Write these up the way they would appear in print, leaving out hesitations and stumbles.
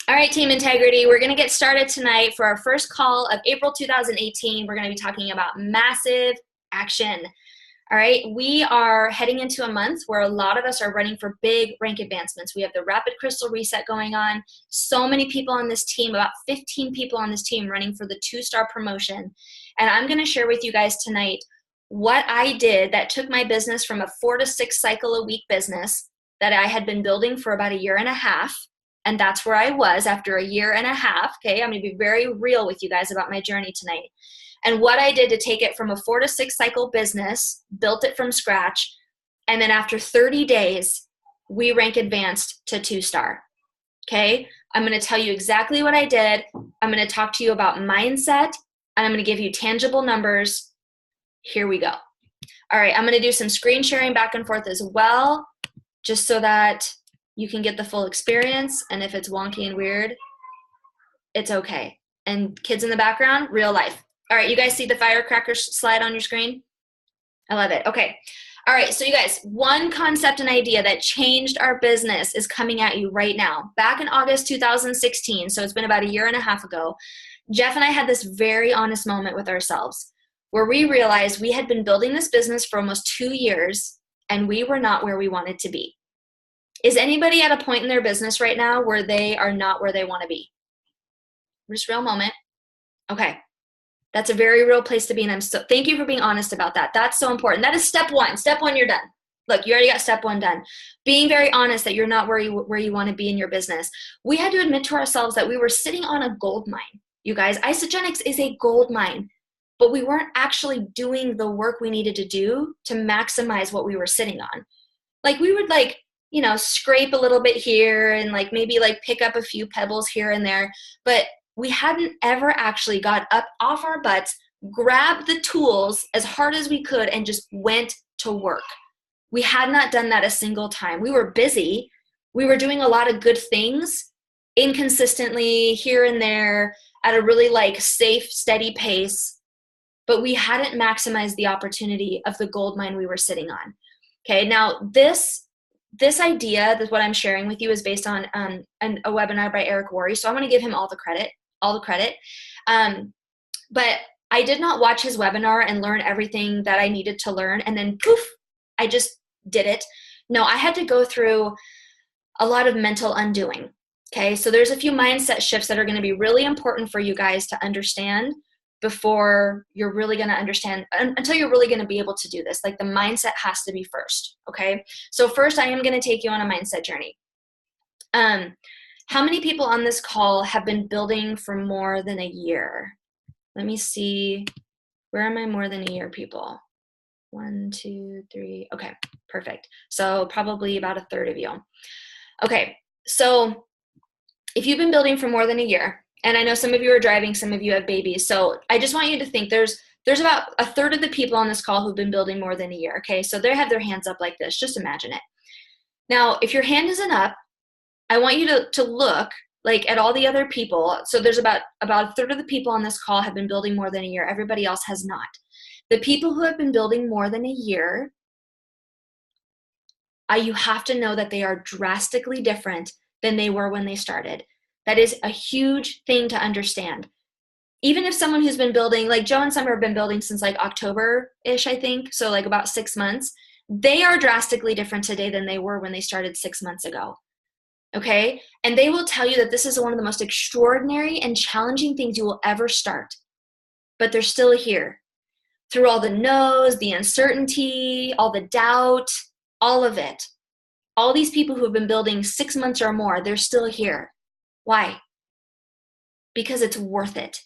All right, Team Integrity, we're going to get started tonight for our first call of April 2018. We're going to be talking about massive action. All right, we are heading into a month where a lot of us are running for big rank advancements. We have the Rapid Crystal Reset going on. So many people on this team, about 15 people on this team running for the 2-star promotion. And I'm going to share with you guys tonight what I did that took my business from a 4 to 6 cycle a week business that I had been building for about 1.5 years. And that's where I was after 1.5 years. Okay, I'm going to be very real with you guys about my journey tonight. And what I did to take it from a 4 to 6 cycle business, built it from scratch, and then after 30 days, we rank advanced to 2-star. Okay, I'm going to tell you exactly what I did. I'm going to talk to you about mindset, and I'm going to give you tangible numbers. Here we go. All right, I'm going to do some screen sharing back and forth as well, just so that you can get the full experience. And if it's wonky and weird, it's okay. And kids in the background, real life. All right, you guys see the firecracker slide on your screen? I love it. Okay. All right, so you guys, one concept and idea that changed our business is coming at you right now. Back in August 2016, so it's been about 1.5 years ago, Jeff and I had this very honest moment with ourselves where we realized we had been building this business for almost 2 years and we were not where we wanted to be. Is anybody at a point in their business right now where they are not where they want to be? Just real moment. Okay. That's a very real place to be. And thank you for being honest about that. That's so important. That is step one. Step one, you're done. Look, you already got step one done. Being very honest that you're not where you want to be in your business. We had to admit to ourselves that we were sitting on a gold mine. You guys, Isagenix is a gold mine, but we weren't actually doing the work we needed to do to maximize what we were sitting on. Like we would scrape a little bit here and maybe pick up a few pebbles here and there, but we hadn't ever actually got up off our butts, grabbed the tools as hard as we could, and just went to work. We had not done that a single time. We were busy. We were doing a lot of good things inconsistently here and there at a really safe, steady pace, but we hadn't maximized the opportunity of the gold mine we were sitting on. Okay, now this idea that what I'm sharing with you is based on a webinar by Eric Worre, so I want to give him all the credit. But I did not watch his webinar and learn everything that I needed to learn, and then poof, I just did it. No, I had to go through a lot of mental undoing. Okay, so there's a few mindset shifts that are going to be really important for you guys to understand before you're really going to understand, until you're really going to be able to do this. The mindset has to be first, okay? So first, I am going to take you on a mindset journey. How many people on this call have been building for more than 1 year? Let me see. Where are my more than 1 year people? 1, 2, 3. Okay, perfect. So probably about 1/3 of you. Okay, so if you've been building for more than 1 year, and I know some of you are driving, some of you have babies. So I just want you to think there's about 1/3 of the people on this call who've been building more than 1 year. Okay, so they have their hands up like this. Just imagine it. Now, if your hand isn't up, I want you to look at all the other people. So there's about 1/3 of the people on this call have been building more than 1 year. Everybody else has not. The people who have been building more than 1 year, you have to know that they are drastically different than they were when they started. That is a huge thing to understand. Even if someone who's been building, Joe and Summer have been building since October-ish, I think, so about 6 months, they are drastically different today than they were when they started 6 months ago. Okay? And they will tell you that this is one of the most extraordinary and challenging things you will ever start. But they're still here. Through all the no's, the uncertainty, all the doubt, all of it. All these people who have been building 6 months or more, they're still here. Why? Because it's worth it.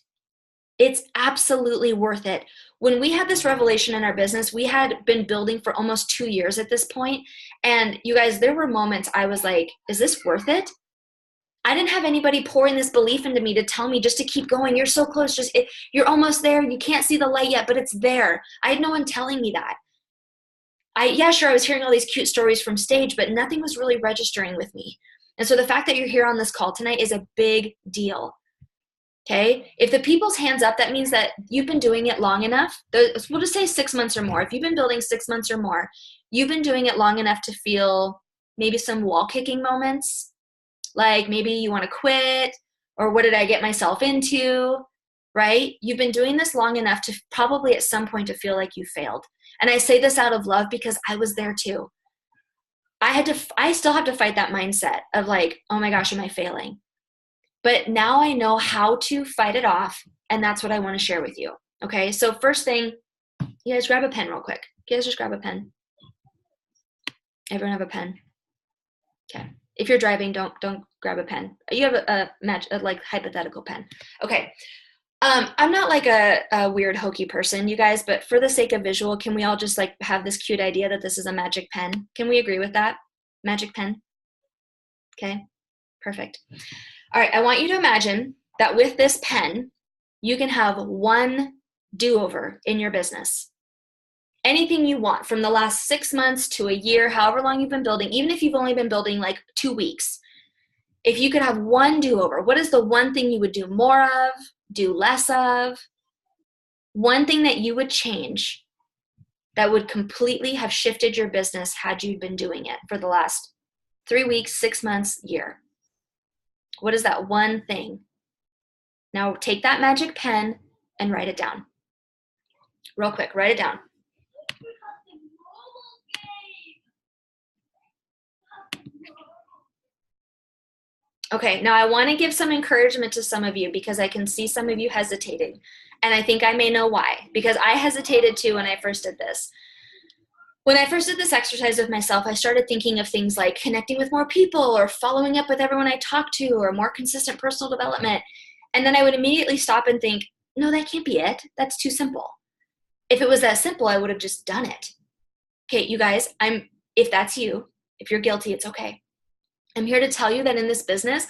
It's absolutely worth it. When we had this revelation in our business, we had been building for almost 2 years at this point. And you guys, there were moments I was like, is this worth it? I didn't have anybody pouring this belief into me to tell me just to keep going. You're so close. You're almost there. You can't see the light yet, but it's there. I had no one telling me that. Sure, I was hearing all these cute stories from stage, but nothing was really registering with me. And so the fact that you're here on this call tonight is a big deal. Okay? If the people's hands up, that means that you've been doing it long enough. We'll just say 6 months or more. If you've been building 6 months or more, you've been doing it long enough to feel maybe some wall kicking moments, Like maybe you want to quit, or what did I get myself into, right? You've been doing this long enough to probably at some point to feel like you failed. And I say this out of love because I was there too. I still have to fight that mindset of like, oh my gosh, am I failing? But now I know how to fight it off, and that's what I want to share with you. Okay, so first thing, you guys grab a pen real quick. You guys just grab a pen. Everyone have a pen? Okay. If you're driving, don't grab a pen. You have a like hypothetical pen. Okay. I'm not like a weird hokey person, you guys, but for the sake of visual, can we all just like have this cute idea that this is a magic pen? Can we agree with that? Magic pen? Okay, perfect. All right, I want you to imagine that with this pen, you can have one do-over in your business. Anything you want from the last 6 months to a year, however long you've been building, even if you've only been building like 2 weeks. If you could have one do-over, what is the one thing you would do more of, do less of? One thing that you would change that would completely have shifted your business had you been doing it for the last 3 weeks, 6 months, year. What is that one thing? Now take that magic pen and write it down. Real quick, write it down. Okay, now I want to give some encouragement to some of you because I can see some of you hesitating. And I think I may know why, because I hesitated too when I first did this. When I first did this exercise with myself, I started thinking of things like connecting with more people or following up with everyone I talk to or more consistent personal development. And then I would immediately stop and think, no, that can't be it. That's too simple. If it was that simple, I would have just done it. Okay, you guys, if that's you, if you're guilty, it's okay. I'm here to tell you that in this business,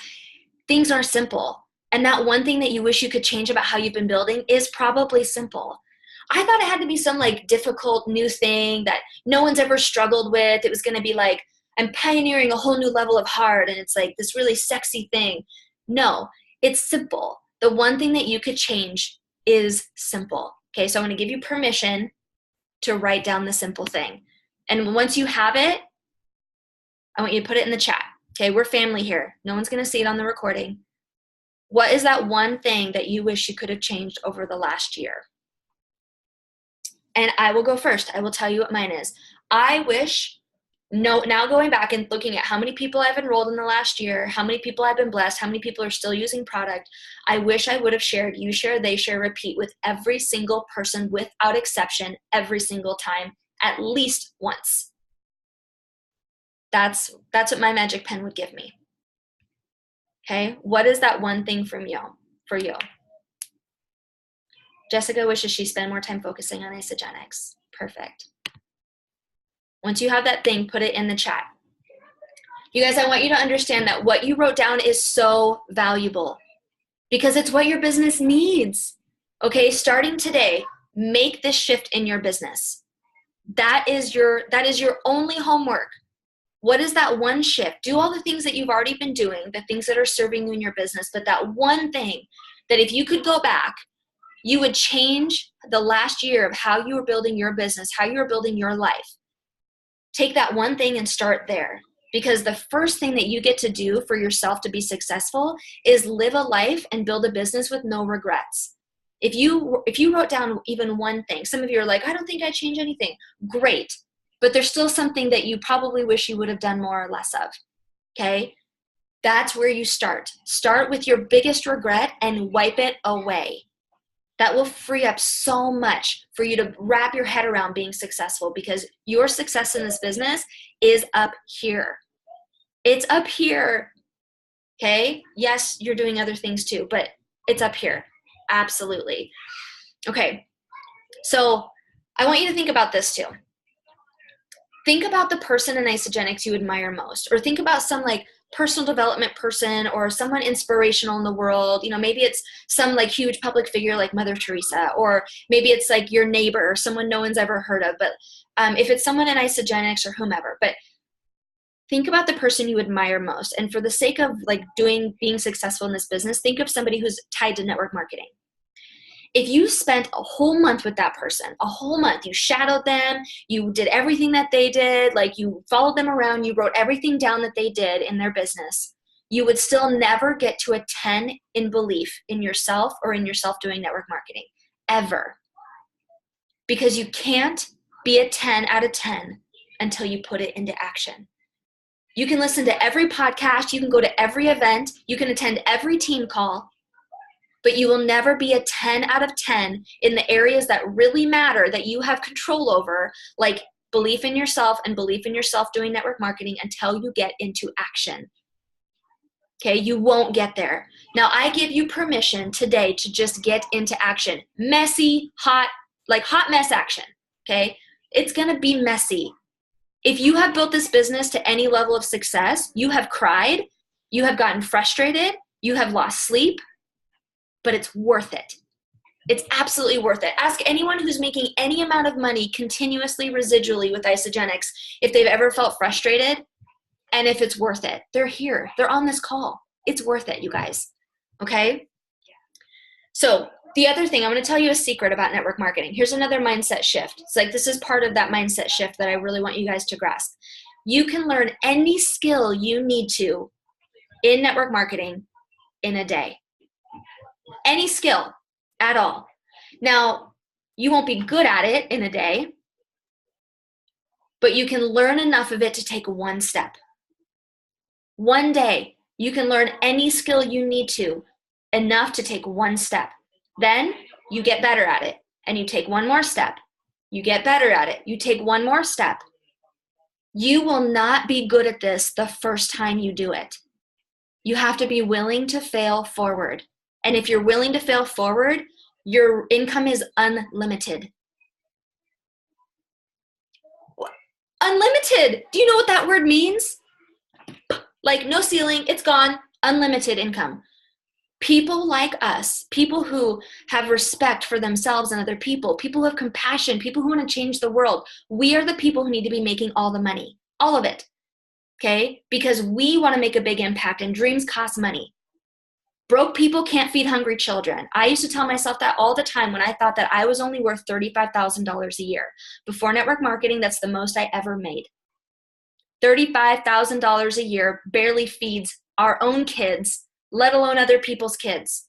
things are simple. And that one thing that you wish you could change about how you've been building is probably simple. I thought it had to be some like difficult new thing that no one's ever struggled with. It was going to be like, I'm pioneering a whole new level of hard and it's like this really sexy thing. No, it's simple. The one thing that you could change is simple. Okay, so I'm going to give you permission to write down the simple thing. And once you have it, I want you to put it in the chat. Okay, we're family here. No one's going to see it on the recording. What is that one thing that you wish you could have changed over the last year? And I will go first. I will tell you what mine is. I wish, now going back and looking at how many people I've enrolled in the last year, how many people I've been blessed, how many people are still using product, I wish I would have shared, you share, they share, repeat with every single person without exception every single time, at least once. That's what my magic pen would give me. Okay, what is that one thing for you? Jessica wishes she spent more time focusing on Isagenix. Perfect. Once you have that thing, put it in the chat. You guys, I want you to understand that what you wrote down is so valuable because it's what your business needs. Okay, starting today, make this shift in your business. That is your only homework. What is that one shift? Do all the things that you've already been doing, the things that are serving you in your business, but that one thing that if you could go back, you would change the last year of how you were building your business, how you were building your life. Take that one thing and start there. Because the first thing that you get to do for yourself to be successful is live a life and build a business with no regrets. If you wrote down even one thing, some of you are like, I don't think I'd change anything. Great. But there's still something that you probably wish you would have done more or less of. Okay? That's where you start. Start with your biggest regret and wipe it away. That will free up so much for you to wrap your head around being successful because your success in this business is up here. It's up here. Okay? Yes, you're doing other things too, but it's up here. Absolutely. Okay. So I want you to think about this too. Think about the person in Isagenix you admire most, or think about some like personal development person or someone inspirational in the world. You know, maybe it's some like huge public figure like Mother Teresa, or maybe it's like your neighbor or someone no one's ever heard of. But if it's someone in Isagenix or whomever, but think about the person you admire most. And for the sake of like being successful in this business, think of somebody who's tied to network marketing. If you spent a whole month with that person, a whole month, you shadowed them, you did everything that they did, like you followed them around, you wrote everything down that they did in their business, you would still never get to a 10 in belief in yourself or in yourself doing network marketing, ever. Because you can't be a 10 out of 10 until you put it into action. You can listen to every podcast, you can go to every event, you can attend every team call, but you will never be a 10 out of 10 in the areas that really matter, that you have control over, like belief in yourself and belief in yourself doing network marketing, until you get into action. Okay, you won't get there. Now, I give you permission today to just get into action. Messy, hot, like hot mess action, okay? It's gonna be messy. If you have built this business to any level of success, you have cried, you have gotten frustrated, you have lost sleep, but it's worth it. It's absolutely worth it. Ask anyone who's making any amount of money continuously, residually with Isagenix, if they've ever felt frustrated and if it's worth it. They're here. They're on this call. It's worth it, you guys. Okay? So the other thing, I'm going to tell you a secret about network marketing. Here's another mindset shift. It's like this is part of that mindset shift that I really want you guys to grasp. You can learn any skill you need to in network marketing in a day. Any skill at all. Now, you won't be good at it in a day, but you can learn enough of it to take one step. One day, you can learn any skill you need to, enough to take one step. Then you get better at it and you take one more step. You get better at it. You take one more step. You will not be good at this the first time you do it. You have to be willing to fail forward. And if you're willing to fail forward, your income is unlimited. Unlimited. Do you know what that word means? Like no ceiling, it's gone, unlimited income. People like us, people who have respect for themselves and other people, people who have compassion, people who want to change the world, we are the people who need to be making all the money, all of it, okay? Because we want to make a big impact and dreams cost money. Broke people can't feed hungry children. I used to tell myself that all the time when I thought that I was only worth $35,000 a year. Before network marketing, that's the most I ever made. $35,000 a year barely feeds our own kids, let alone other people's kids.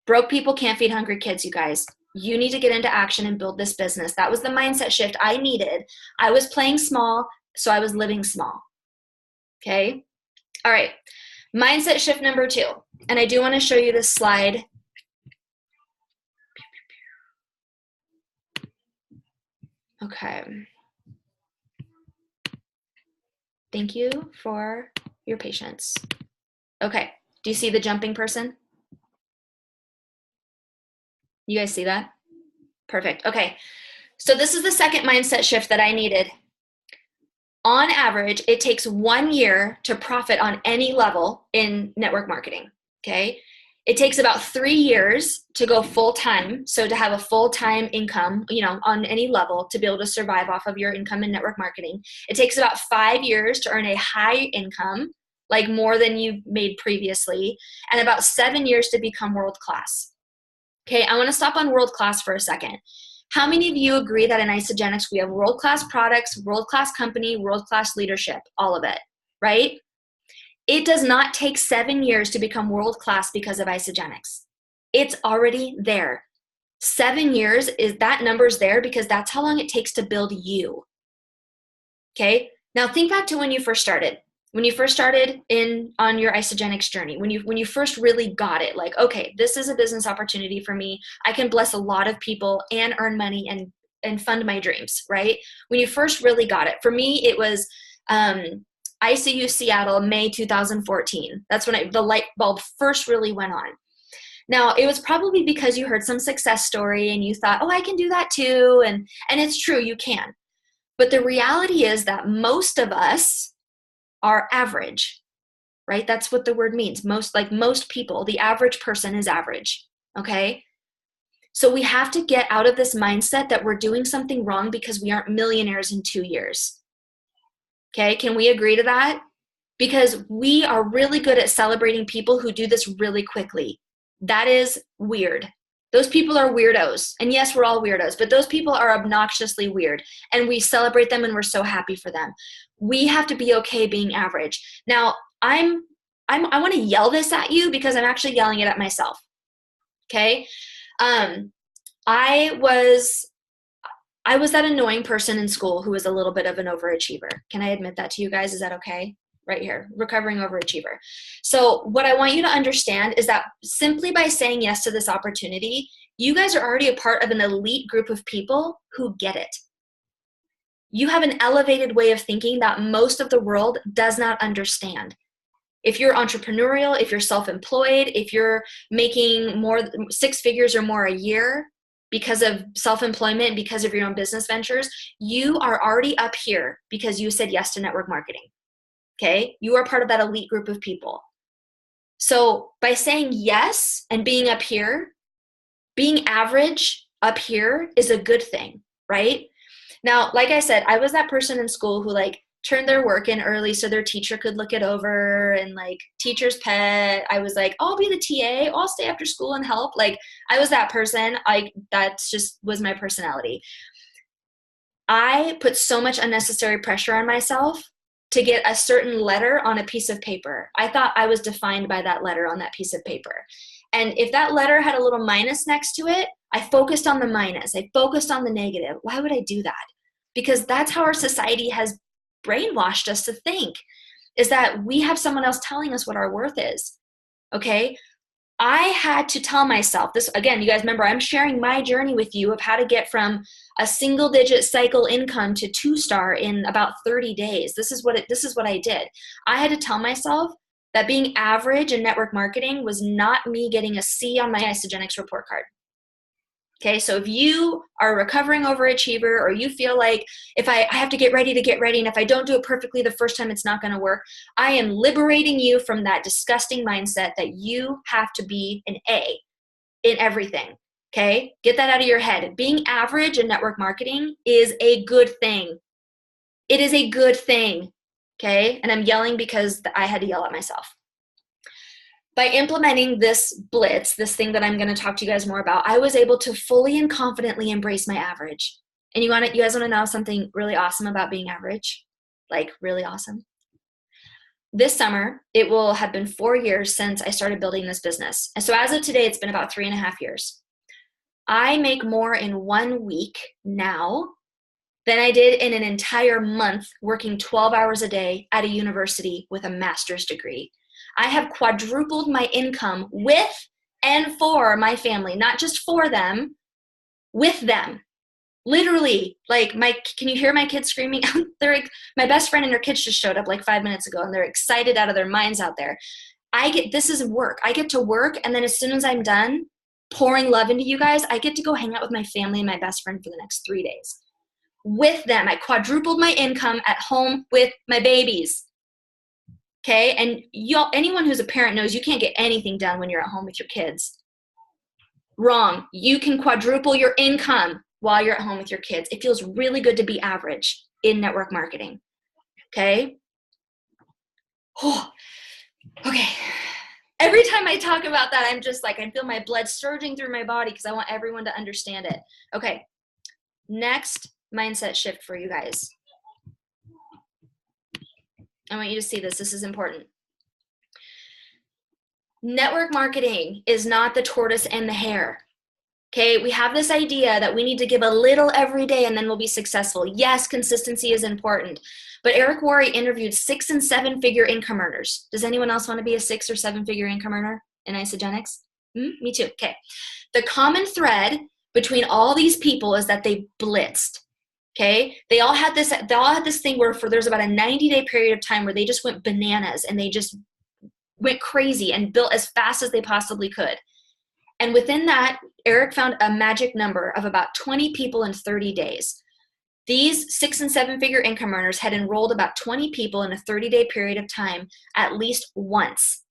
Broke people can't feed hungry kids, you guys. You need to get into action and build this business. That was the mindset shift I needed. I was playing small, so I was living small. Okay? All right. Mindset shift number 2. And I do want to show you this slide. Okay. Thank you for your patience. Okay. Do you see the jumping person? You guys see that? Perfect. Okay. So this is the second mindset shift that I needed. On average, it takes 1 year to profit on any level in network marketing. Okay. It takes about 3 years to go full-time. So to have a full-time income, on any level to be able to survive off of your income in network marketing. It takes about 5 years to earn a high income, like more than you made previously, and about 7 years to become world-class. Okay, I want to stop on world-class for a second. How many of you agree that in Isagenix we have world-class products, world-class company, world-class leadership, all of it, right? It does not take 7 years to become world-class because of Isagenix. It's already there. 7 years, that number's there because that's how long it takes to build you. Okay, now think back to when you first started. When you first started on your Isagenix journey, when you first really got it, like, okay, this is a business opportunity for me. I can bless a lot of people and earn money and fund my dreams, right? When you first really got it. For me, it was ICU Seattle, May 2014. That's when the light bulb first really went on. Now, it was probably because you heard some success story and you thought, oh, I can do that too. And it's true, you can. But the reality is that most of us are average, right? That's what the word means. Most people, the average person is average, okay? So we have to get out of this mindset that we're doing something wrong because we aren't millionaires in 2 years. Okay, can we agree to that? Because we are really good at celebrating people who do this really quickly. That is weird. Those people are weirdos. And yes, we're all weirdos, but those people are obnoxiously weird. And we celebrate them and we're so happy for them. We have to be okay being average. Now, I'm I want to yell this at you because I'm actually yelling it at myself. Okay. I was that annoying person in school who was a little bit of an overachiever. Can I admit that to you guys? Is that okay? Right here, recovering overachiever. So what I want you to understand is that simply by saying yes to this opportunity, you guys are already a part of an elite group of people who get it. You have an elevated way of thinking that most of the world does not understand. If you're entrepreneurial, if you're self-employed, if you're making more 6 figures or more a year because of self-employment, because of your own business ventures, you are already up here because you said yes to network marketing. Okay? You are part of that elite group of people. So by saying yes and being up here, being average up here is a good thing, right? Now, like I said, I was that person in school who like turned their work in early so their teacher could look it over, and like teacher's pet. I was like, I'll be the TA, I'll stay after school and help. Like I was that person. That's just was my personality. I put so much unnecessary pressure on myself to get a certain letter on a piece of paper. I thought I was defined by that letter on that piece of paper. And if that letter had a little minus next to it, I focused on the minus. I focused on the negative. Why would I do that? Because that's how our society has brainwashed us to think, is that we have someone else telling us what our worth is. Okay? I had to tell myself this again. You guys remember, I'm sharing my journey with you of how to get from a single digit cycle income to 2-star in about 30 days. This is what I did. I had to tell myself that being average in network marketing was not me getting a C on my Isagenix report card. Okay, so if you are a recovering overachiever, or you feel like if I have to get ready, and if I don't do it perfectly the first time, it's not going to work, I am liberating you from that disgusting mindset that you have to be an A in everything. Okay, get that out of your head. Being average in network marketing is a good thing. It is a good thing. Okay, and I'm yelling because I had to yell at myself. By implementing this blitz, this thing that I'm going to talk to you guys more about, I was able to fully and confidently embrace my average. And you guys want to know something really awesome about being average? Like really awesome. This summer, it will have been 4 years since I started building this business. And so as of today, it's been about 3.5 years. I make more in 1 week now than I did in an entire month working 12 hours a day at a university with a master's degree. I have quadrupled my income with and for my family, not just for them, with them. Literally, like can you hear my kids screaming? My best friend and her kids just showed up like 5 minutes ago, and they're excited out of their minds out there. This is work. I get to work, and then as soon as I'm done pouring love into you guys, I get to go hang out with my family and my best friend for the next 3 days. With them, I quadrupled my income at home with my babies. Okay, and anyone who's a parent knows you can't get anything done when you're at home with your kids. Wrong. You can quadruple your income while you're at home with your kids. It feels really good to be average in network marketing. Okay? Oh, okay. Every time I talk about that, I'm just like, I feel my blood surging through my body because I want everyone to understand it. Okay. Next mindset shift for you guys. I want you to see this. This is important. Network marketing is not the tortoise and the hare. Okay, we have this idea that we need to give a little every day and then we'll be successful. Yes, consistency is important. But Eric Worre interviewed 6- and 7-figure income earners. Does anyone else want to be a 6- or 7-figure income earner in Isagenix? Me too. Okay. The common thread between all these people is that they blitzed. Okay, they all had this thing where there's about a 90-day period of time where they just went bananas and they just went crazy and built as fast as they possibly could. And within that, Eric found a magic number of about 20 people in 30 days. These 6- and 7-figure income earners had enrolled about 20 people in a 30-day period of time at least once.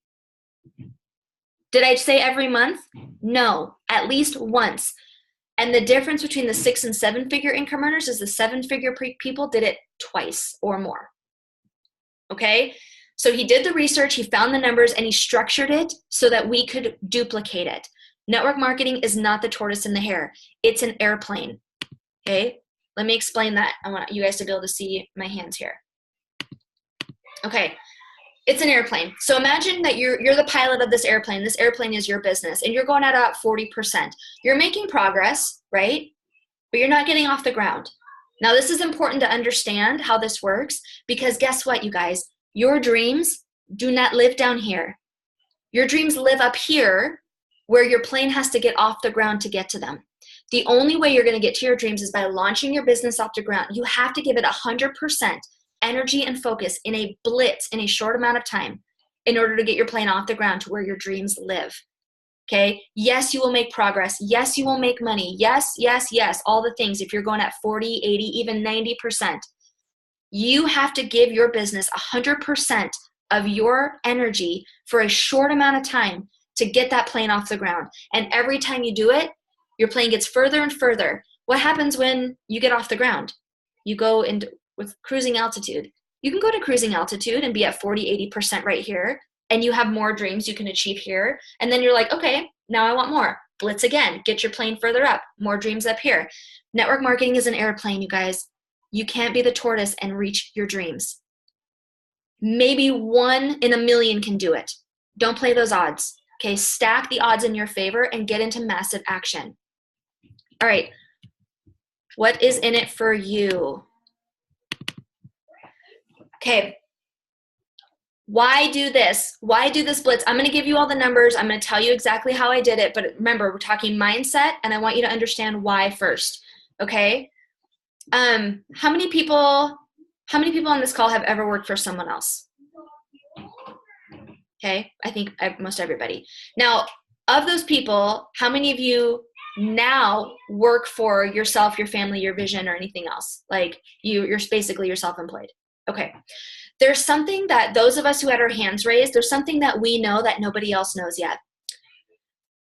Did I say every month? No, at least once. And the difference between the 6- and 7-figure income earners is the 7-figure people did it twice or more. Okay? So he did the research, he found the numbers, and he structured it so that we could duplicate it. Network marketing is not the tortoise and the hare. It's an airplane. Okay? Let me explain that. I want you guys to be able to see my hands here. Okay. It's an airplane. So imagine that you're the pilot of this airplane. This airplane is your business, and you're going at about 40%. You're making progress, right? But you're not getting off the ground. Now, this is important to understand how this works, because guess what, you guys? Your dreams do not live down here. Your dreams live up here, where your plane has to get off the ground to get to them. The only way you're going to get to your dreams is by launching your business off the ground. You have to give it 100% energy and focus in a blitz in a short amount of time in order to get your plane off the ground to where your dreams live. Okay? Yes, you will make progress. Yes, you will make money. Yes, yes, yes, all the things. If you're going at 40, 80, even 90%, you have to give your business 100% of your energy for a short amount of time to get that plane off the ground. And every time you do it, your plane gets further and further. What happens when you get off the ground? You go into with cruising altitude. You can go to cruising altitude and be at 40, 80% right here, and you have more dreams you can achieve here. And then you're like, okay, now I want more. Blitz again, get your plane further up, more dreams up here. Network marketing is an airplane, you guys. You can't be the tortoise and reach your dreams. Maybe 1 in a million can do it. Don't play those odds. Okay, stack the odds in your favor and get into massive action. All right, what is in it for you? Okay, why do this? Why do this blitz? I'm going to give you all the numbers. I'm going to tell you exactly how I did it. But remember, we're talking mindset, and I want you to understand why first. Okay? How many people on this call have ever worked for someone else? Okay, I think most everybody. Now, of those people, how many of you now work for yourself, your family, your vision, or anything else? Like you're basically you're self-employed. Okay. There's something that those of us who had our hands raised, there's something that we know that nobody else knows yet.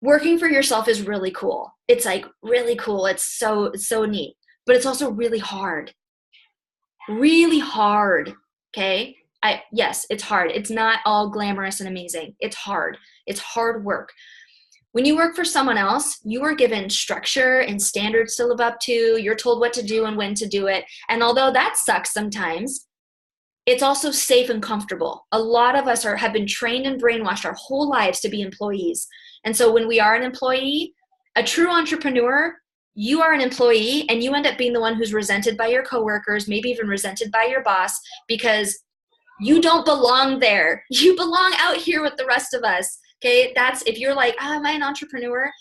Working for yourself is really cool. It's like really cool. It's so neat, but it's also really hard. Really hard. Okay. Yes, it's hard. It's not all glamorous and amazing. It's hard. It's hard work. When you work for someone else, you are given structure and standards to live up to. You're told what to do and when to do it. And although that sucks sometimes, it's also safe and comfortable. A lot of us have been trained and brainwashed our whole lives to be employees. And so when we are an employee, a true entrepreneur, you are an employee and you end up being the one who's resented by your coworkers, maybe even resented by your boss, because you don't belong there. You belong out here with the rest of us. Okay, that's if you're like, am I an entrepreneur?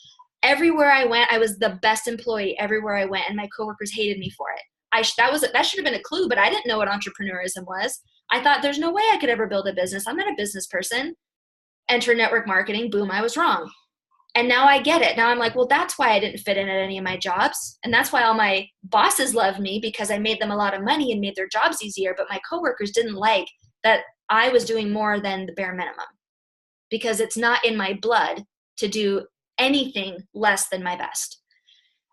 Everywhere I went, I was the best employee everywhere I went, and my coworkers hated me for it. That should have been a clue, but I didn't know what entrepreneurism was. I thought there's no way I could ever build a business. I'm not a business person. Enter network marketing. Boom, I was wrong. And now I get it. Now I'm like, well, that's why I didn't fit in at any of my jobs. And that's why all my bosses love me, because I made them a lot of money and made their jobs easier. But my coworkers didn't like that I was doing more than the bare minimum, because it's not in my blood to do anything less than my best.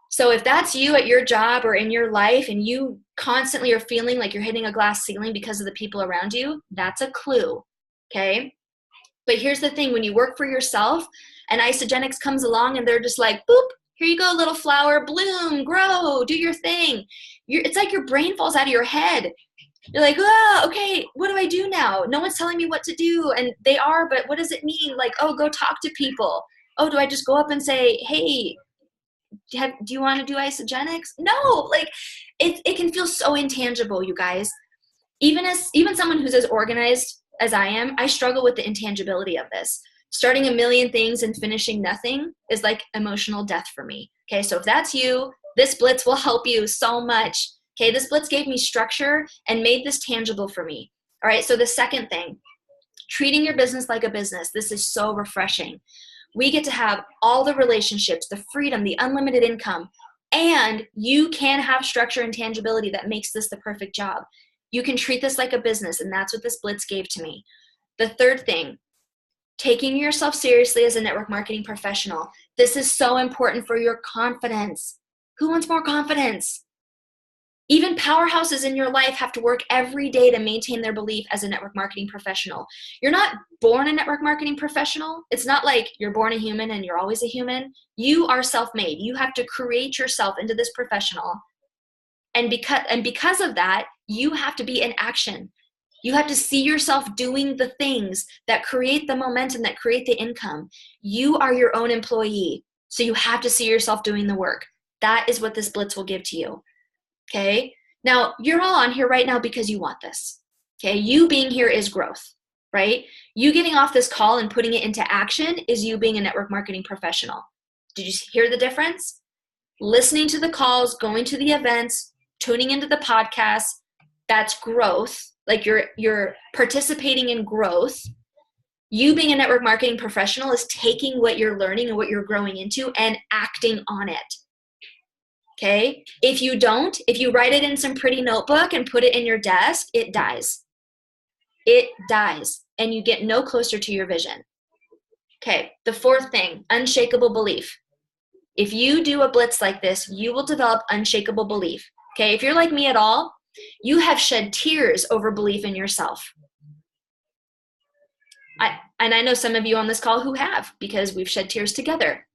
So if that's you at your job or in your life and you constantly are feeling like you're hitting a glass ceiling because of the people around you, that's a clue, okay? But here's the thing, when you work for yourself and Isagenix comes along and they're just like, boop, here you go, little flower, bloom, grow, do your thing. It's like your brain falls out of your head. You're like, oh, okay, what do I do now? No one's telling me what to do. And they are, but what does it mean? Like, oh, go talk to people. Oh, do I just go up and say, hey, do you want to do Isagenix? No, like it can feel so intangible, you guys. Even someone who's as organized as I am, I struggle with the intangibility of this. Starting a million things and finishing nothing is like emotional death for me. Okay, so if that's you, this blitz will help you so much. Okay, this blitz gave me structure and made this tangible for me. All right, so the second thing, treating your business like a business. This is so refreshing. We get to have all the relationships, the freedom, the unlimited income, and you can have structure and tangibility that makes this the perfect job. You can treat this like a business, and that's what this blitz gave to me. The third thing, taking yourself seriously as a network marketing professional. This is so important for your confidence. Who wants more confidence? Even powerhouses in your life have to work every day to maintain their belief as a network marketing professional. You're not born a network marketing professional. It's not like you're born a human and you're always a human. You are self-made. You have to create yourself into this professional. And because of that, you have to be in action. You have to see yourself doing the things that create the momentum, that create the income. You are your own employee, so you have to see yourself doing the work. That is what this blitz will give to you, okay? Now, you're all on here right now because you want this, okay? You being here is growth, right? You getting off this call and putting it into action is you being a network marketing professional. Did you hear the difference? Listening to the calls, going to the events, tuning into the podcast, that's growth. Like you're participating in growth. You being a network marketing professional is taking what you're learning and what you're growing into and acting on it. Okay? If you don't, if you write it in some pretty notebook and put it in your desk, it dies. It dies, and you get no closer to your vision. Okay, the fourth thing, unshakable belief. If you do a blitz like this, you will develop unshakable belief. Okay, if you're like me at all, you have shed tears over belief in yourself. I know some of you on this call who have, because we've shed tears together.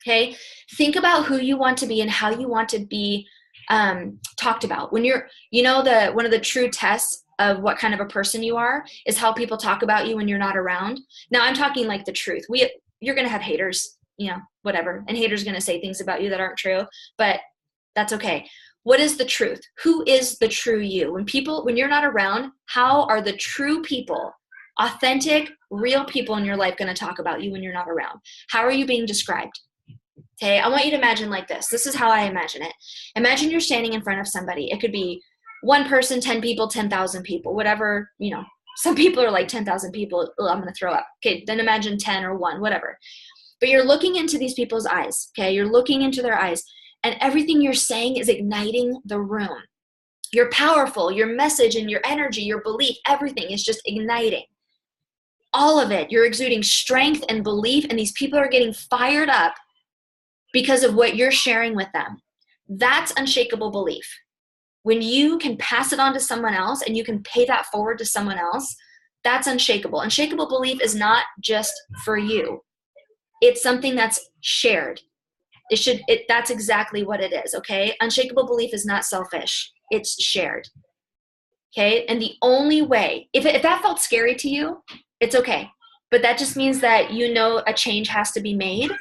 Okay, think about who you want to be and how you want to be talked about. When you're, one of the true tests of what kind of a person you are is how people talk about you when you're not around. Now, I'm talking like the truth. You're going to have haters, whatever, and haters going to say things about you that aren't true, but that's okay. What is the truth? Who is the true you? When you're not around, how are the true people, authentic, real people in your life going to talk about you when you're not around? How are you being described? Okay, I want you to imagine like this. This is how I imagine it. Imagine you're standing in front of somebody. It could be one person, 10 people, 10,000 people, whatever, Some people are like 10,000 people. I'm going to throw up. Okay, then imagine 10 or 1, whatever. But you're looking into these people's eyes, okay? You're looking into their eyes, and everything you're saying is igniting the room. You're powerful. Your message and your energy, your belief, everything is just igniting. All of it. You're exuding strength and belief, and these people are getting fired up because of what you're sharing with them. That's unshakable belief. When you can pass it on to someone else and you can pay that forward to someone else, that's unshakable. Unshakable belief is not just for you. It's something that's shared. That's exactly what it is, okay? Unshakable belief is not selfish. It's shared, okay? And the only way, if that felt scary to you, it's okay. But that just means that a change has to be made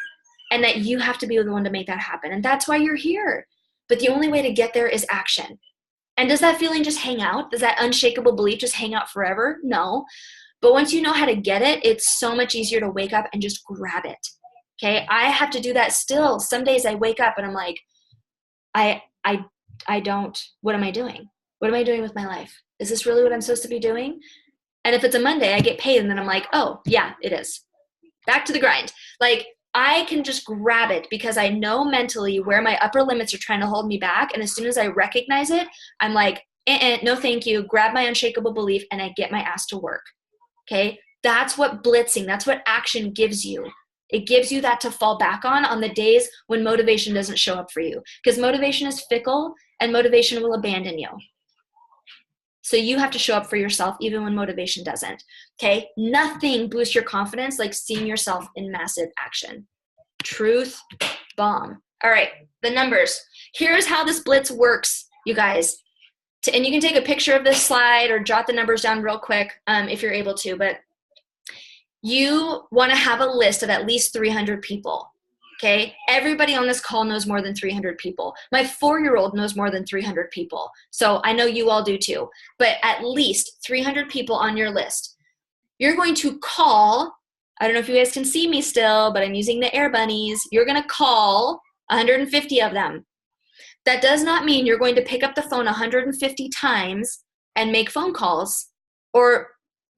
and that you have to be the one to make that happen. And that's why you're here. But the only way to get there is action. And does that feeling just hang out? Does that unshakable belief just hang out forever? No. But once you know how to get it, it's so much easier to wake up and just grab it. Okay? I have to do that still. Some days I wake up and I'm like, what am I doing? What am I doing with my life? Is this really what I'm supposed to be doing? And if it's a Monday, I get paid and then I'm like, oh, yeah, it is. Back to the grind. Like, I can just grab it because I know mentally where my upper limits are trying to hold me back. And as soon as I recognize it, I'm like, no, thank you. Grab my unshakable belief and I get my ass to work. Okay. That's what blitzing, that's what action gives you. It gives you that to fall back on the days when motivation doesn't show up for you, because motivation is fickle and motivation will abandon you. So you have to show up for yourself even when motivation doesn't, okay? Nothing boosts your confidence like seeing yourself in massive action. Truth bomb. All right, the numbers. Here's how this blitz works, you guys. And you can take a picture of this slide or jot the numbers down real quick if you're able to, but you want to have a list of at least 300 people. Okay, everybody on this call knows more than 300 people. My 4-year-old knows more than 300 people. So I know you all do too, but at least 300 people on your list. You're going to call, I don't know if you guys can see me still, but I'm using the air bunnies. You're going to call 150 of them. That does not mean you're going to pick up the phone 150 times and make phone calls, or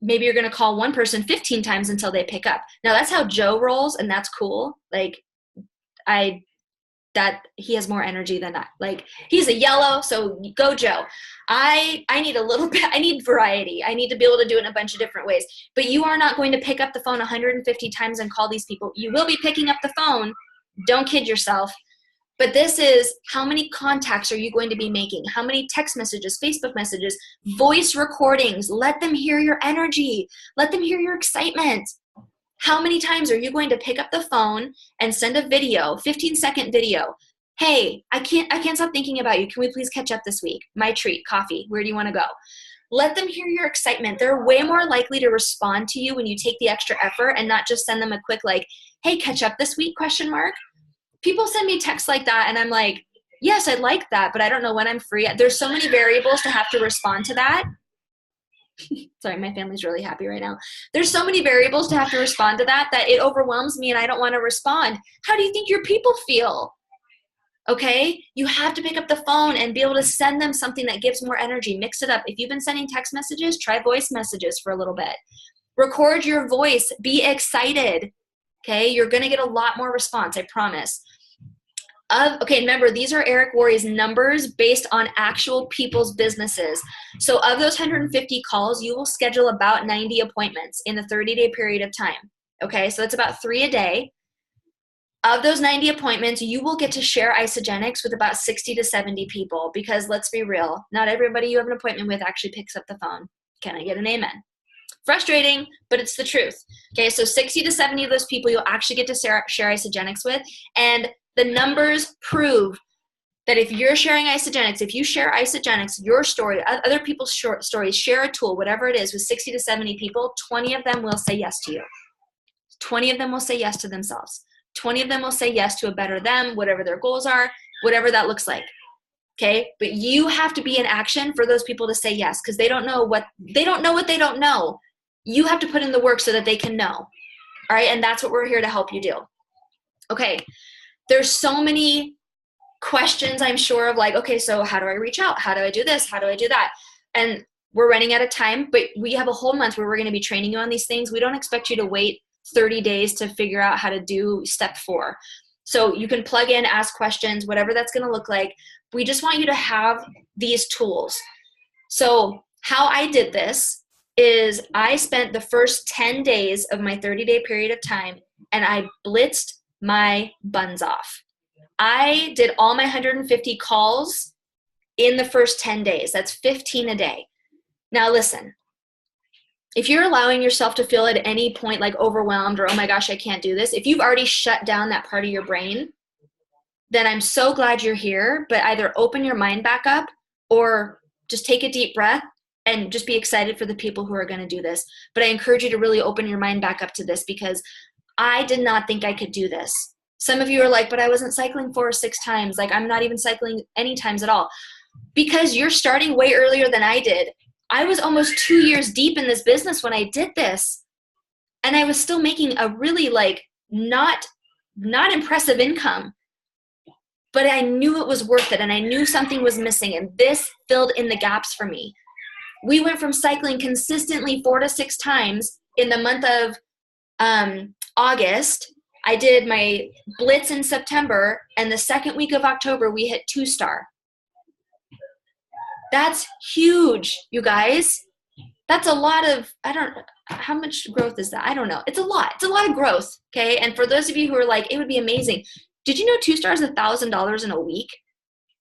maybe you're going to call one person 15 times until they pick up. Now that's how Joe rolls, and that's cool. Like, he has more energy than I. Like, he's a yellow, so go Joe. I need a little bit, I need variety. I need to be able to do it in a bunch of different ways. But you are not going to pick up the phone 150 times and call these people. You will be picking up the phone. Don't kid yourself. But this is, how many contacts are you going to be making? How many text messages, Facebook messages, voice recordings? Let them hear your energy. Let them hear your excitement. How many times are you going to pick up the phone and send a video, 15-second video? Hey, I can't stop thinking about you. Can we please catch up this week? My treat, coffee. Where do you want to go? Let them hear your excitement. They're way more likely to respond to you when you take the extra effort and not just send them a quick like, hey, catch up this week, ? People send me texts like that and I'm like, yes, I'd like that, but I don't know when I'm free. There's so many variables to have to respond to that. Sorry, my family's really happy right now. There's so many variables to have to respond to that it overwhelms me and I don't want to respond. How do you think your people feel? Okay, you have to pick up the phone and be able to send them something that gives more energy. Mix it up. If you've been sending text messages, try voice messages for a little bit. Record your voice. Be excited. Okay, you're going to get a lot more response, I promise. Okay, remember, these are Eric Worre's numbers based on actual people's businesses. So of those 150 calls, you will schedule about 90 appointments in the 30-day period of time. Okay, so it's about 3 a day. Of those 90 appointments, you will get to share Isagenix with about 60 to 70 people because let's be real, not everybody you have an appointment with actually picks up the phone. Can I get an amen? Frustrating, but it's the truth. Okay, so 60 to 70 of those people you'll actually get to share Isagenix with, and the numbers prove that if you're sharing Isagenix, if you share Isagenix, your story, other people's short stories, share a tool, whatever it is, with 60 to 70 people, 20 of them will say yes to you. 20 of them will say yes to themselves. 20 of them will say yes to a better them, whatever their goals are, whatever that looks like. Okay, but you have to be in action for those people to say yes because they don't know what they don't know. You have to put in the work so that they can know. All right, and that's what we're here to help you do. Okay, there's so many questions I'm sure of like, okay, so how do I reach out? How do I do this? How do I do that? And we're running out of time, but we have a whole month where we're going to be training you on these things. We don't expect you to wait 30 days to figure out how to do step 4. So you can plug in, ask questions, whatever that's going to look like. We just want you to have these tools. So how I did this is I spent the first 10 days of my 30-day period of time and I blitzed my buns off. I did all my 150 calls in the first 10 days. That's 15 a day. Now listen, if you're allowing yourself to feel at any point like overwhelmed or, oh my gosh, I can't do this, if you've already shut down that part of your brain, then I'm so glad you're here, but either open your mind back up or just take a deep breath and just be excited for the people who are going to do this. But I encourage you to really open your mind back up to this because I did not think I could do this. Some of you are like, but I wasn't cycling 4 or 6 times. Like I'm not even cycling any times at all. Because you're starting way earlier than I did. I was almost 2 years deep in this business when I did this. And I was still making a really like not impressive income. But I knew it was worth it and I knew something was missing and this filled in the gaps for me. We went from cycling consistently 4 to 6 times in the month of August. I did my blitz in September and the second week of October we hit 2-star. That's huge, you guys. That's a lot of, how much growth is that? I don't know. It's a lot. It's a lot of growth, okay? And for those of you who are like, it would be amazing. Did you know 2-star is $1,000 in a week?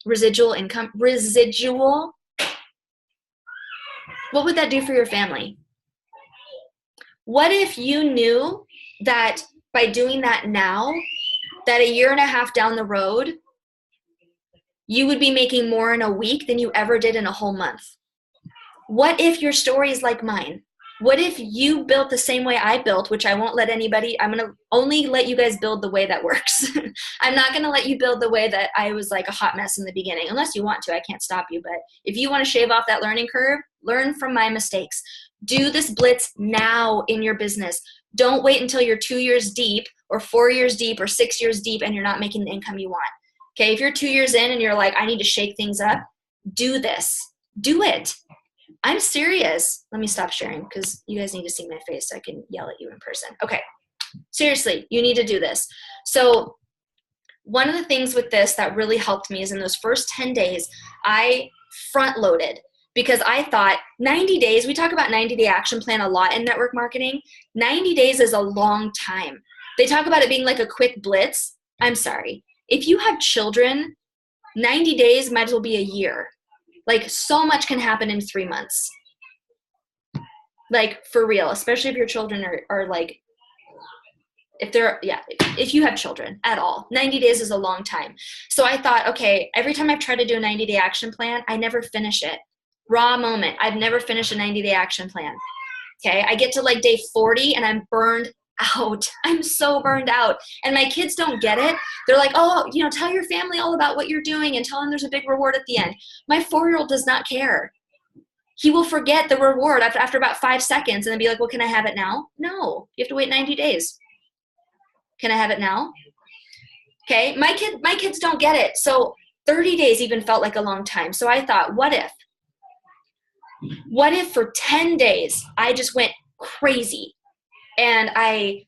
Residual income. Residual. What would that do for your family? What if you knew that by doing that now, that a year and a half down the road, you would be making more in a week than you ever did in a whole month? What if your story is like mine? What if you built the same way I built, which I won't let anybody, I'm going to only let you guys build the way that works. I'm not going to let you build the way that I was like a hot mess in the beginning, unless you want to, I can't stop you. But if you want to shave off that learning curve, learn from my mistakes. Do this blitz now in your business. Don't wait until you're 2 years deep or 4 years deep or 6 years deep and you're not making the income you want. Okay, if you're 2 years in and you're like, I need to shake things up, do this. Do it. I'm serious. Let me stop sharing because you guys need to see my face so I can yell at you in person. Okay, seriously, you need to do this. So one of the things with this that really helped me is in those first 10 days, I front loaded because I thought 90 days, we talk about 90-day action plan a lot in network marketing. 90 days is a long time. They talk about it being like a quick blitz. I'm sorry. If you have children, 90 days might as well be a year. Like so much can happen in 3 months. Like for real, especially if your children are like, if you have children at all, 90 days is a long time. So I thought, okay, every time I've tried to do a 90-day action plan, I never finish it. Raw moment. I've never finished a 90-day action plan. Okay, I get to like day 40 and I'm burned out. I'm so burned out. And my kids don't get it. They're like, oh, you know, tell your family all about what you're doing and tell them there's a big reward at the end. My 4-year-old does not care. He will forget the reward after about 5 seconds and then be like, well, can I have it now? No, you have to wait 90 days. Can I have it now? Okay, my kids don't get it. So 30 days even felt like a long time. So I thought, what if? What if for 10 days I just went crazy and I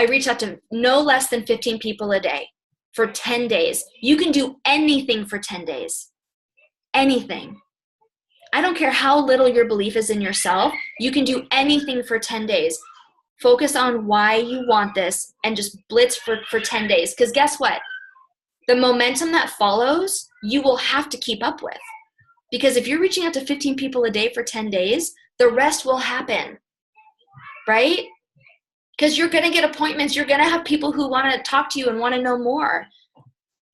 reached out to no less than 15 people a day for 10 days. You can do anything for 10 days. Anything. I don't care how little your belief is in yourself. You can do anything for 10 days. Focus on why you want this and just blitz for 10 days. Because guess what? The momentum that follows, you will have to keep up with. Because if you're reaching out to 15 people a day for 10 days, the rest will happen. Right? Because you're going to get appointments. You're going to have people who want to talk to you and want to know more.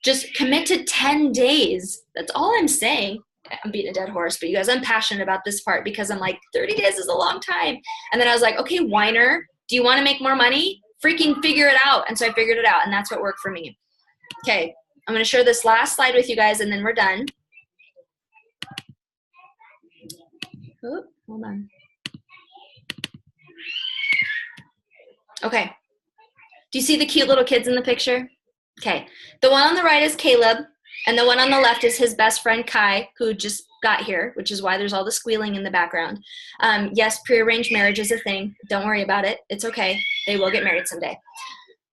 Just commit to 10 days. That's all I'm saying. I'm beating a dead horse, but you guys, I'm passionate about this part because I'm like, 30 days is a long time. And then I was like, okay, whiner, do you want to make more money? Freaking figure it out. And so I figured it out, and that's what worked for me. Okay, I'm going to share this last slide with you guys, and then we're done. Oop, hold on. Okay. Do you see the cute little kids in the picture? Okay. The one on the right is Caleb. And the one on the left is his best friend, Kai, who just got here, which is why there's all the squealing in the background. Yes, prearranged marriage is a thing. Don't worry about it. It's okay. They will get married someday.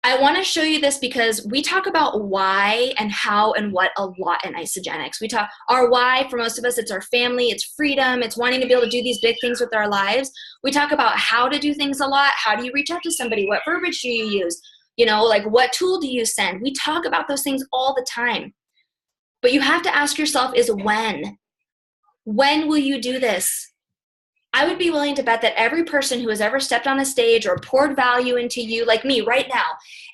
I want to show you this because we talk about why and how and what a lot in Isagenix. We talk our why, for most of us, it's our family, it's freedom, it's wanting to be able to do these big things with our lives. We talk about how to do things a lot. How do you reach out to somebody? What verbiage do you use? You know, like what tool do you send? We talk about those things all the time. But you have to ask yourself is when? When will you do this? I would be willing to bet that every person who has ever stepped on a stage or poured value into you, like me right now,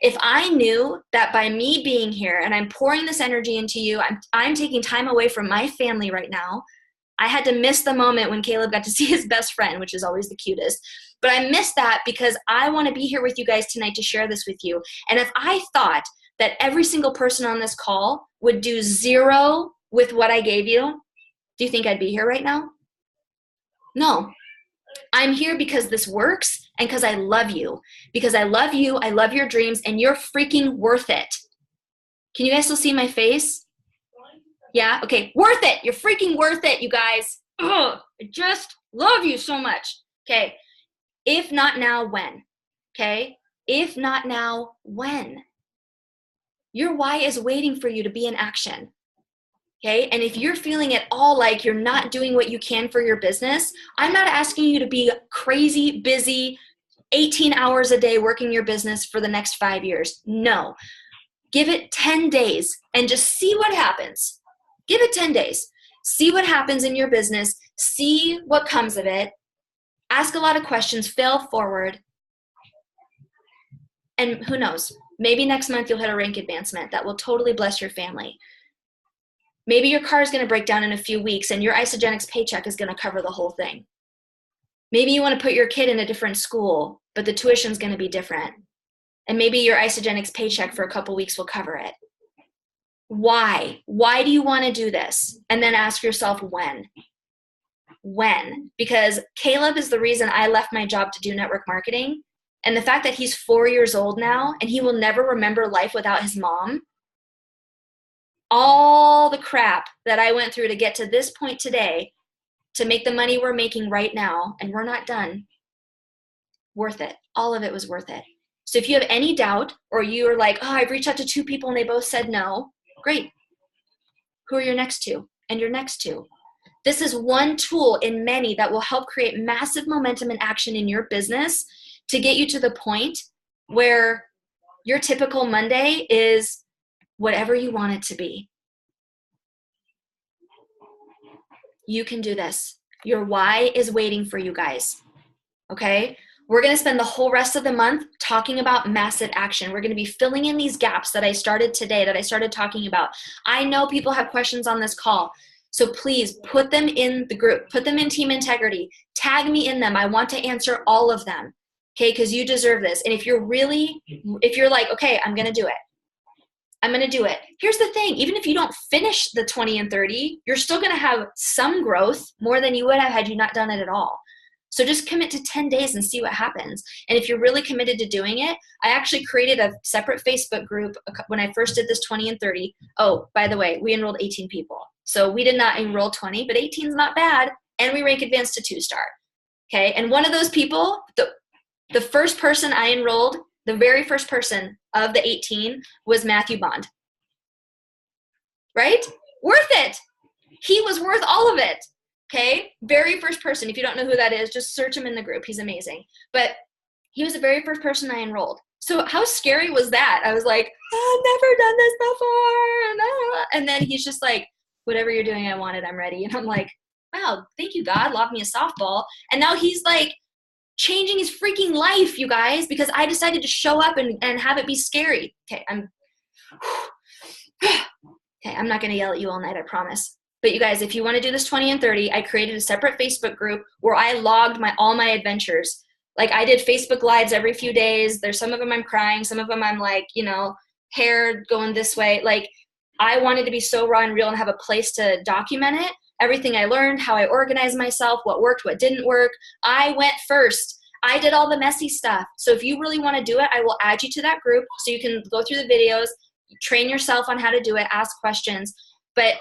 if I knew that by me being here and I'm pouring this energy into you, I'm taking time away from my family right now. I had to miss the moment when Caleb got to see his best friend, which is always the cutest. But I missed that because I want to be here with you guys tonight to share this with you. And if I thought that every single person on this call would do zero with what I gave you, do you think I'd be here right now? No. I'm here because this works and because I love you. Because I love you, I love your dreams, and you're freaking worth it. Can you guys still see my face? Yeah? Okay, worth it. You're freaking worth it, you guys. Ugh, I just love you so much. Okay, if not now, when? Okay, if not now, when? Your why is waiting for you to be in action. Okay, and if you're feeling at all like you're not doing what you can for your business, I'm not asking you to be crazy, busy, 18 hours a day working your business for the next 5 years. No. Give it 10 days and just see what happens. Give it 10 days. See what happens in your business. See what comes of it. Ask a lot of questions. Fail forward. And who knows? Maybe next month you'll hit a rank advancement that will totally bless your family. Maybe your car is going to break down in a few weeks and your Isagenix paycheck is going to cover the whole thing. Maybe you want to put your kid in a different school, but the tuition is going to be different. And maybe your Isagenix paycheck for a couple weeks will cover it. Why? Why do you want to do this? And then ask yourself when. When? Because Caleb is the reason I left my job to do network marketing. And the fact that he's 4 years old now and he will never remember life without his mom. All the crap that I went through to get to this point today to make the money we're making right now, and we're not done, worth it. All of it was worth it. So if you have any doubt or you're like, oh, I've reached out to 2 people and they both said no, great. Who are your next 2 and your next 2? This is one tool in many that will help create massive momentum and action in your business to get you to the point where your typical Monday is whatever you want it to be. You can do this. Your why is waiting for you guys. Okay? We're going to spend the whole rest of the month talking about massive action. We're going to be filling in these gaps that I started today, that I started talking about. I know people have questions on this call. So please put them in the group, put them in Team Integrity, tag me in them. I want to answer all of them, okay? Because you deserve this. And if you're like, okay, I'm going to do it. I'm going to do it. Here's the thing. Even if you don't finish the 20 and 30, you're still going to have some growth, more than you would have had you not done it at all. So just commit to 10 days and see what happens. And if you're really committed to doing it, I actually created a separate Facebook group when I first did this 20 and 30. Oh, by the way, we enrolled 18 people. So we did not enroll 20, but 18 is not bad. And we rank advanced to 2-star. Okay. And one of those people, the first person I enrolled, the very first person of the 18 was Matthew Bond. Right? Worth it. He was worth all of it. Okay? Very first person. If you don't know who that is, just search him in the group. He's amazing. But he was the very first person I enrolled. So how scary was that? I was like, I've never done this before. And then he's just like, whatever you're doing, I want it. I'm ready. And I'm like, wow, thank you, God. Lob me a softball. And now he's like changing his freaking life, you guys, because I decided to show up and have it be scary. Okay, I'm not going to yell at you all night, I promise. But you guys, if you want to do this 20 and 30, I created a separate Facebook group where I logged all my adventures. Like I did Facebook Lives every few days. There's some of them I'm crying. Some of them I'm like, hair going this way. Like I wanted to be so raw and real and have a place to document it. Everything I learned, how I organized myself, what worked, what didn't work. I went first. I did all the messy stuff. So if you really want to do it, I will add you to that group so you can go through the videos, train yourself on how to do it, ask questions. But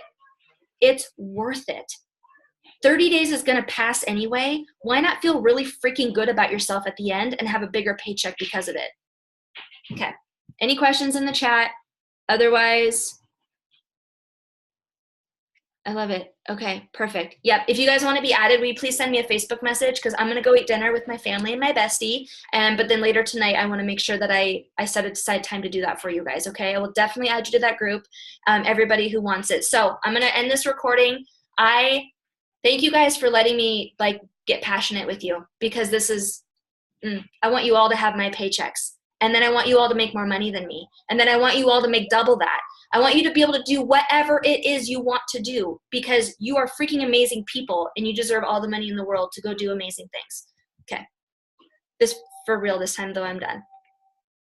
it's worth it. 30 days is going to pass anyway. Why not feel really freaking good about yourself at the end and have a bigger paycheck because of it? Okay. Any questions in the chat? Otherwise, I love it. Okay, perfect. Yep. If you guys want to be added, will you please send me a Facebook message because I'm going to go eat dinner with my family and my bestie. But then later tonight, I want to make sure that I set aside time to do that for you guys. Okay. I will definitely add you to that group. Everybody who wants it. So I'm going to end this recording. I thank you guys for letting me get passionate with you because this is, I want you all to have my paychecks. And then I want you all to make more money than me. And then I want you all to make double that. I want you to be able to do whatever it is you want to do because you are freaking amazing people and you deserve all the money in the world to go do amazing things. Okay. This for real this time though, I'm done.